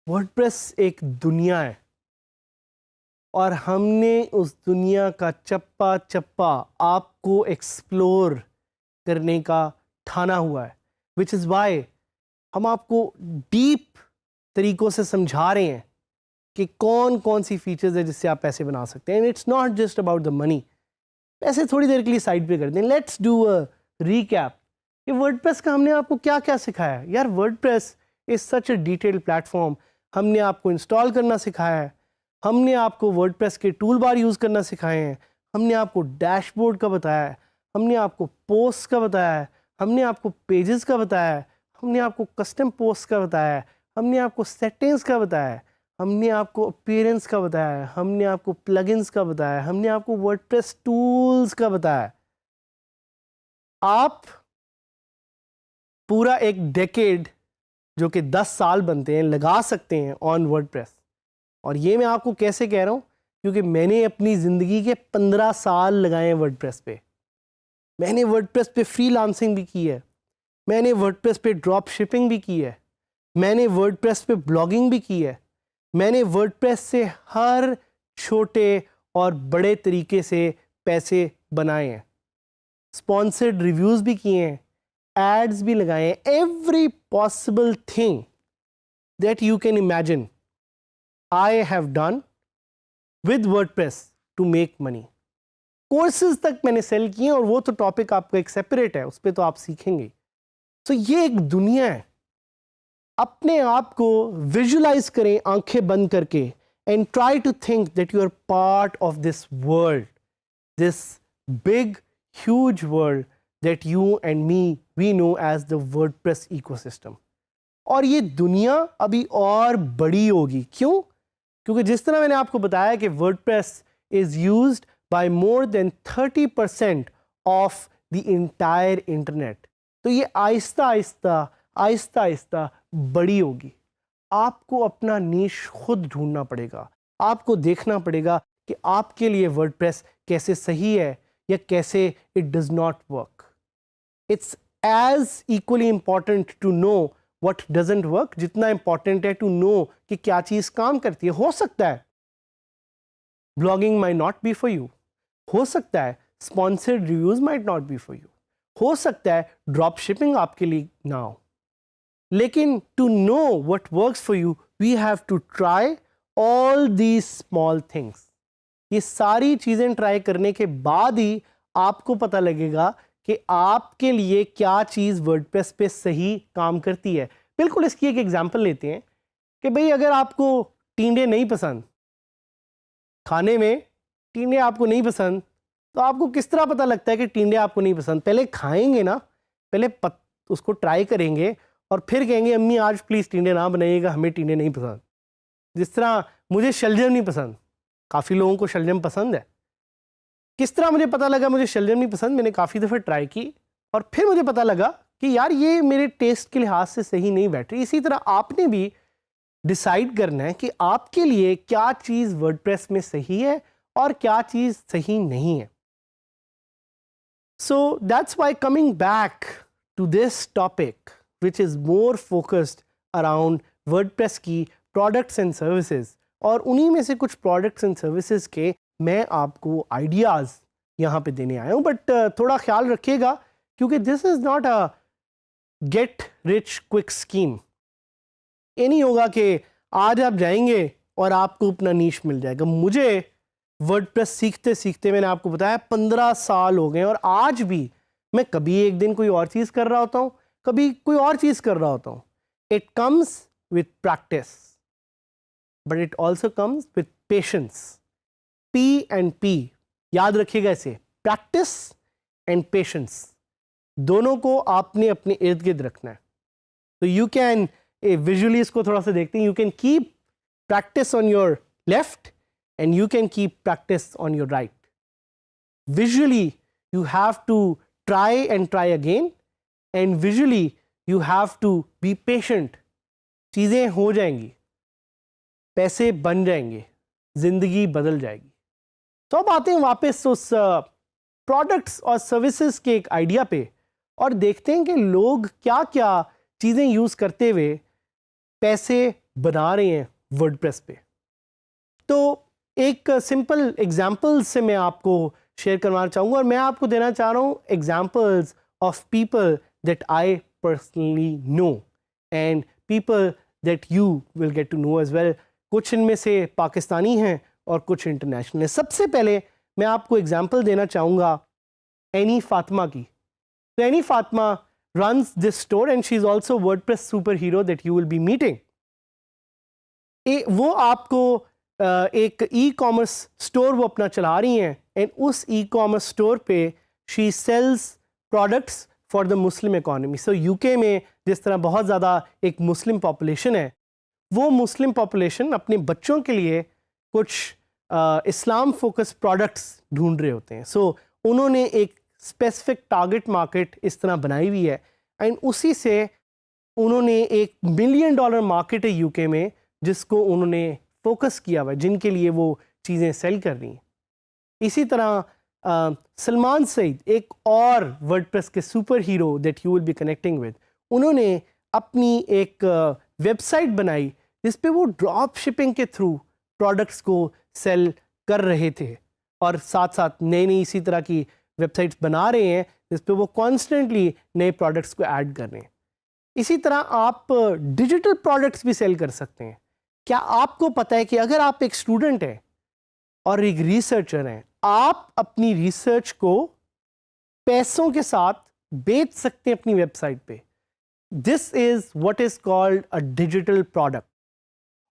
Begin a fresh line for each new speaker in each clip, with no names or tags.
WordPress एक दुनिया है और हमने उस दुनिया का चप्पा चप्पा आपको एक्सप्लोर करने का ठाना हुआ है, विच इज़ वाई हम आपको डीप तरीक़ों से समझा रहे हैं कि कौन कौन सी फीचर्स है जिससे आप पैसे बना सकते हैं। And it's not just about the money. पैसे थोड़ी देर के लिए साइड पे कर दें, लेट्स डू अ रीकैप कि वर्डप्रेस का हमने आपको क्या क्या सिखाया है। यार WordPress is such a detailed platform. हमने आपको इंस्टॉल करना सिखाया है, हमने आपको वर्डप्रेस के टूल बार यूज़ करना सिखाए हैं, हमने आपको डैशबोर्ड का बताया है, हमने आपको पोस्ट का बताया है, हमने आपको पेजेस का बताया है, हमने आपको कस्टम पोस्ट का बताया है, हमने आपको सेटिंग्स का बताया है, हमने आपको अपीयरेंस का बताया है, हमने आपको प्लगइन्स का बताया है, हमने आपको वर्डप्रेस टूल्स का बताया है। आप पूरा एक डेकेड जो कि 10 साल बनते हैं लगा सकते हैं ऑन वर्डप्रेस। और ये मैं आपको कैसे कह रहा हूँ, क्योंकि मैंने अपनी ज़िंदगी के 15 साल लगाए हैं वर्डप्रेस पे। मैंने वर्डप्रेस पे फ्रीलांसिंग भी की है, मैंने वर्डप्रेस पे ड्रॉप शिपिंग भी की है, मैंने वर्डप्रेस पे ब्लॉगिंग भी की है, मैंने वर्डप्रेस से हर छोटे और बड़े तरीके से पैसे बनाए हैं, स्पॉन्सर्ड रिव्यूज़ भी किए हैं, एड्स भी लगाए हैं, every possible thing that you can imagine I have done with WordPress to make money. Courses तक मैंने सेल किए और वो तो टॉपिक आपका एक सेपरेट है, उस पर तो आप सीखेंगे। तो ये एक दुनिया है। अपने आप को विजुलाइज करें आंखें बंद करके and try to think that you are part of this world, this big huge world that you and me we know as the WordPress ecosystem। और ये दुनिया अभी और बड़ी होगी। क्यों? क्योंकि जिस तरह मैंने आपको बताया कि WordPress is used by more than 30% of the entire internet। तो ये आहिस्ता आहिस्ता बड़ी होगी। आपको अपना नीश खुद ढूंढना पड़ेगा, आपको देखना पड़ेगा कि आपके लिए WordPress कैसे सही है या कैसे it does not work। It's as equally important to know what doesn't work जितना important है to know कि क्या चीज़ काम करती है। हो सकता है blogging might not be for you, हो सकता है sponsored reviews might not be for you, हो सकता है drop shipping आपके लिए ना हो, लेकिन to know what works for you we have to try all these small things। ये सारी चीज़ें ट्राई करने के बाद ही आपको पता लगेगा कि आपके लिए क्या चीज़ वर्डप्रेस पे सही काम करती है। बिल्कुल इसकी एक एग्जांपल लेते हैं कि भाई अगर आपको टींडे नहीं पसंद, खाने में टींडे आपको नहीं पसंद, तो आपको किस तरह पता लगता है कि टींडे आपको नहीं पसंद? पहले खाएंगे ना, पहले उसको ट्राई करेंगे और फिर कहेंगे अम्मी आज प्लीज़ टींडे ना बनाइएगा, हमें टींडे नहीं पसंद। जिस तरह मुझे शलजम नहीं पसंद, काफ़ी लोगों को शलजम पसंद है। किस तरह मुझे पता लगा मुझे शलजम नहीं पसंद? मैंने काफ़ी दफ़े ट्राई की और फिर मुझे पता लगा कि यार ये मेरे टेस्ट के लिहाज से सही नहीं बैठ रही। इसी तरह आपने भी डिसाइड करना है कि आपके लिए क्या चीज़ वर्डप्रेस में सही है और क्या चीज़ सही नहीं है। So that's why coming back to this topic which is more focused around WordPress की प्रोडक्ट्स एंड सर्विसेज, और उन्हीं में से कुछ प्रोडक्ट्स एंड सर्विसेज के मैं आपको आइडियाज़ यहाँ पे देने आया हूँ। बट थोड़ा ख्याल रखिएगा क्योंकि this is not a get rich quick scheme. ये नहीं होगा कि आज आप जाएंगे और आपको अपना नीश मिल जाएगा। मुझे वर्डप्रेस सीखते सीखते मैंने आपको बताया 15 साल हो गए और आज भी मैं कभी एक दिन कोई और चीज़ कर रहा होता हूँ, कभी कोई और चीज़ कर रहा होता हूँ। It comes with practice but it also comes with patience. P and P याद रखिएगा इसे, प्रैक्टिस एंड पेशेंस दोनों को आपने अपने इर्द गिर्द रखना है। तो यू कैन विजुअली इसको थोड़ा सा देखते हैं, you can keep practice on your left and you can keep practice on your right. Visually you have to try and try again, and visually you have to be patient. चीज़ें हो जाएंगी, पैसे बन जाएंगे, ज़िंदगी बदल जाएगी। तो अब आते हैं वापस उस प्रोडक्ट्स और सर्विसेज के एक आइडिया पे और देखते हैं कि लोग क्या क्या चीज़ें यूज़ करते हुए पैसे बना रहे हैं वर्डप्रेस पे। तो एक सिंपल एग्जांपल से मैं आपको शेयर करवाना चाहूँगा और मैं आपको देना चाह रहा हूँ examples of people that I personally know and people that you will get to know as well. कुछ इनमें से पाकिस्तानी हैं और कुछ इंटरनेशनल हैं। सबसे पहले मैं आपको एग्जांपल देना चाहूँगा एनी फातिमा की। तो any Fatima runs this store and she is also WordPress superhero that you will be meeting. वो आपको एक ई-कॉमर्स स्टोर वो अपना चला रही हैं एंड उस ई-कॉमर्स स्टोर पे she sales products for the Muslim economy. So UK में जिस तरह बहुत ज़्यादा एक मुस्लिम पॉपुलेशन है, वो मुस्लिम पॉपुलेशन अपने बच्चों के लिए कुछ इस्लाम फोकस प्रोडक्ट्स ढूंढ रहे होते हैं। सो उन्होंने एक स्पेसिफिक टारगेट मार्केट इस तरह बनाई हुई है एंड उसी से उन्होंने एक $1 मिलियन मार्केट है यूके में जिसको उन्होंने फोकस किया हुआ है, जिनके लिए वो चीज़ें सेल कर रही हैं। इसी तरह सलमान सईद एक और वर्डप्रेस के super hero that you will be connecting with, उन्होंने अपनी एक वेबसाइट बनाई जिस पे वो ड्रॉप शिपिंग के थ्रू प्रोडक्ट्स को सेल कर रहे थे और साथ साथ नई नई इसी तरह की वेबसाइट्स बना रहे हैं जिस पे वो कॉन्स्टेंटली नए प्रोडक्ट्स को ऐड कर रहे हैं। इसी तरह आप डिजिटल प्रोडक्ट्स भी सेल कर सकते हैं। क्या आपको पता है कि अगर आप एक स्टूडेंट हैं और एक रिसर्चर हैं, आप अपनी रिसर्च को पैसों के साथ बेच सकते हैं अपनी वेबसाइट पे। This is what is called a digital product.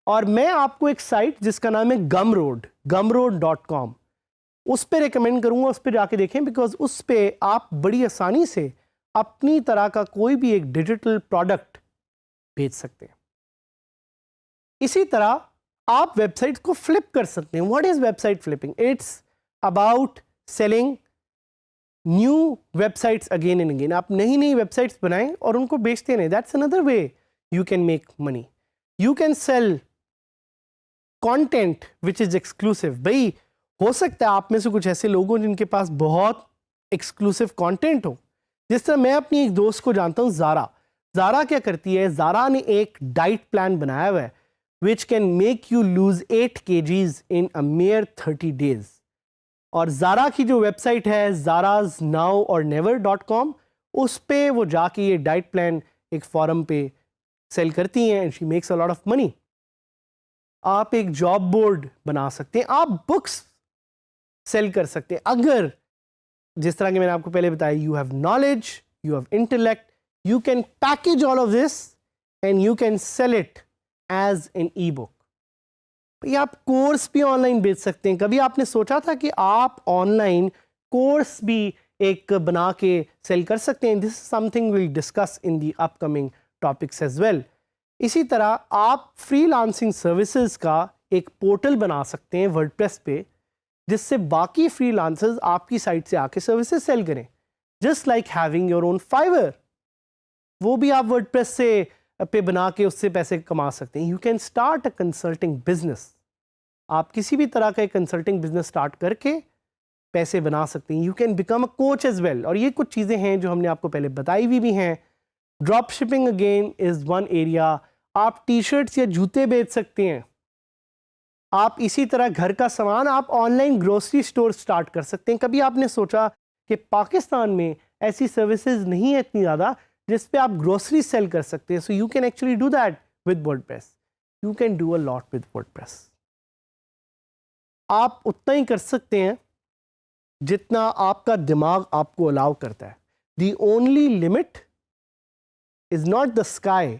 और मैं आपको एक साइट जिसका नाम है gumroad.com, उस पर रिकमेंड करूंगा, उस पर जाके देखें, बिकॉज उस पर आप बड़ी आसानी से अपनी तरह का कोई भी एक डिजिटल प्रोडक्ट बेच सकते हैं। इसी तरह आप वेबसाइट को फ्लिप कर सकते हैं। What is website flipping? It's about selling new websites again and again. आप नई नई वेबसाइट्स बनाएं और उनको बेचते रहें। That's another way you can make money. You can cell content which is exclusive. भाई हो सकता है आप में से कुछ ऐसे लोग हों जिनके पास बहुत एक्सक्लूसिव कंटेंट हो। जिस तरह मैं अपनी एक दोस्त को जानता हूँ, ज़ारा क्या करती है, ज़ारा ने एक डाइट प्लान बनाया हुआ है which can make you lose 8 kgs in a mayor 30 days। और ज़ारा की जो वेबसाइट है ज़ाराज नाउ और never.com, उस पे वो जाके ये डाइट प्लान एक फॉरम पे सेल करती हैं and she makes a lot of money. आप एक जॉब बोर्ड बना सकते हैं, आप बुक्स सेल कर सकते हैं। अगर जिस तरह के मैंने आपको पहले बताया, you have knowledge, you have intellect, you can package all of this and you can sell it as an e book. ये आप कोर्स भी ऑनलाइन बेच सकते हैं। कभी आपने सोचा था कि आप ऑनलाइन कोर्स भी एक बना के सेल कर सकते हैं? This is something will discuss in the upcoming topics as well. इसी तरह आप फ्रीलांसिंग सर्विसेज का एक पोर्टल बना सकते हैं वर्डप्रेस पे, जिससे बाकी फ्रीलांसर्स आपकी साइट से आके सर्विसेज सेल करें। Just like having your own Fiverr, वो भी आप वर्डप्रेस से पे बना के उससे पैसे कमा सकते हैं। You can start a consulting business. आप किसी भी तरह का एक कंसल्टिंग बिजनेस स्टार्ट करके पैसे बना सकते हैं। You can become a coach as well. और ये कुछ चीज़ें हैं जो हमने आपको पहले बताई हुई भी हैं। Drop shipping again is one area. आप टी शर्ट्स या जूते बेच सकते हैं। आप इसी तरह घर का सामान, आप ऑनलाइन ग्रोसरी स्टोर स्टार्ट कर सकते हैं। कभी आपने सोचा कि पाकिस्तान में ऐसी सर्विसेज नहीं है इतनी ज़्यादा जिस पे आप ग्रोसरी सेल कर सकते हैं? So you can actually do that with WordPress. You can do a lot with WordPress. आप उतना ही कर सकते हैं जितना आपका दिमाग आपको अलाउ करता है। The only limit is not the sky,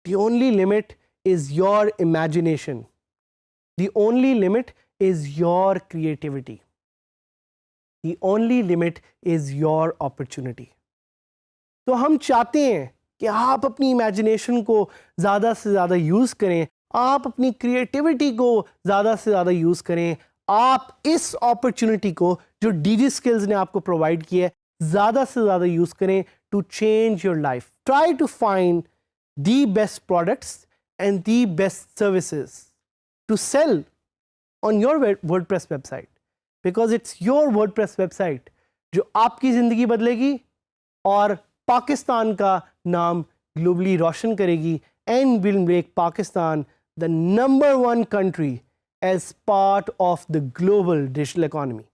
the only limit is your imagination, the only limit is your creativity, the only limit is your opportunity. तो हम चाहते हैं कि आप अपनी इमेजिनेशन को ज़्यादा से ज़्यादा यूज़ करें, आप अपनी क्रिएटिविटी को ज़्यादा से ज़्यादा यूज़ करें, आप इस अपॉर्चुनिटी को जो DG स्किल्स ने आपको प्रोवाइड किया है, ज़्यादा से ज़्यादा यूज़ करें to change your life. Try to find the best products and the best services to sell on your WordPress website, because it's your WordPress website जो आपकी ज़िंदगी बदलेगी और पाकिस्तान का नाम ग्लोबली रोशन करेगी and will make Pakistan the #1 country as part of the global digital economy.